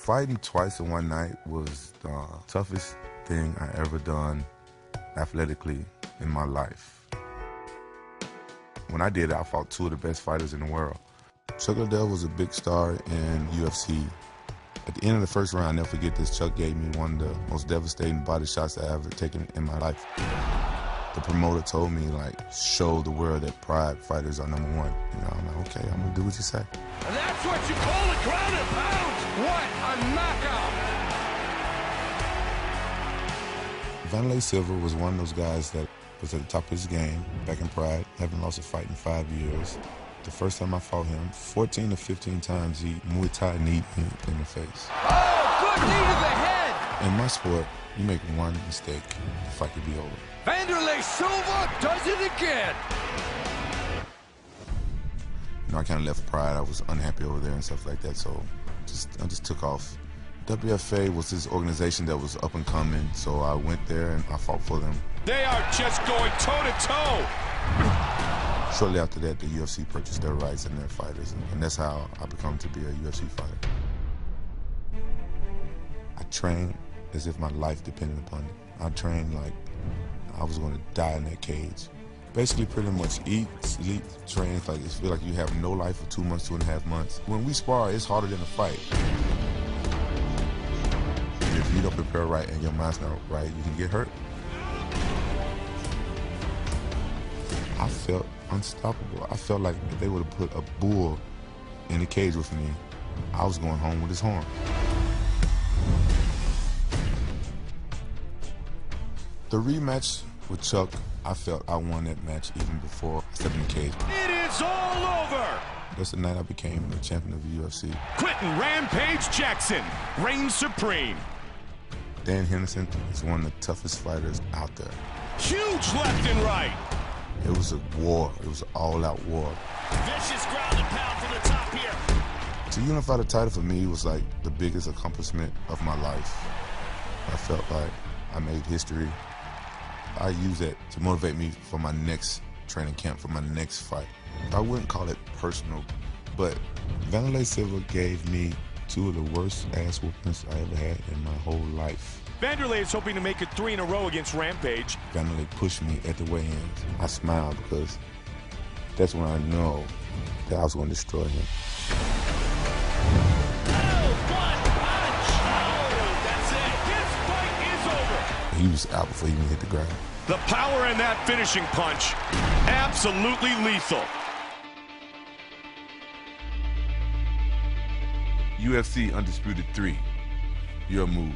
Fighting twice in one night was the toughest thing I ever done athletically in my life. When I did it, I fought two of the best fighters in the world. Chuck Liddell was a big star in UFC. At the end of the first round, I'll never forget this, Chuck gave me one of the most devastating body shots I've ever taken in my life. The promoter told me, like, show the world that Pride fighters are #1. You know, I'm like, okay, I'm gonna do what you say. And that's what you call a ground and pound! What a knockout! Vanderlei Silva was one of those guys that was at the top of his game back in Pride, haven't lost a fight in 5 years. The first time I fought him, 14 to 15 times he Muay Thai kneed me in the face. Oh, good knee to the head! In my sport, you make one mistake, the fight could be over. Vanderlei Silva does it again! You know, I kind of left Pride. I was unhappy over there and stuff like that, so I just took off. WFA was this organization that was up and coming, so I went there and I fought for them. They are just going toe-to-toe! Shortly after that, the UFC purchased their rights and their fighters, and that's how I become to be a UFC fighter. I trained as if my life depended upon it. I trained like I was going to die in that cage. Basically, pretty much eat, sleep, train. Like it feels like you have no life for 2 months, 2.5 months. When we spar, it's harder than a fight. If you don't prepare right and your mind's not right, you can get hurt. I felt unstoppable. I felt like if they would have put a bull in the cage with me, I was going home with his horn. The rematch with Chuck, I felt I won that match even before I stepped in the cage. It is all over! That's the night I became the champion of the UFC. Quentin Rampage Jackson reigns supreme. Dan Henderson is one of the toughest fighters out there. Huge left and right. It was a war. It was an all-out war. Vicious ground and pound from the top here. To unify the title for me was like the biggest accomplishment of my life. I felt like I made history. I use that to motivate me for my next training camp, for my next fight. I wouldn't call it personal, but Vanderlei Silva gave me two of the worst ass whoopings I ever had in my whole life. Vanderlei is hoping to make it 3 in a row against Rampage. Vanderlei pushed me at the weigh-ins. I smiled because that's when I know that I was going to destroy him. He was out before he even hit the ground. The power in that finishing punch, absolutely lethal. UFC Undisputed 3, your move.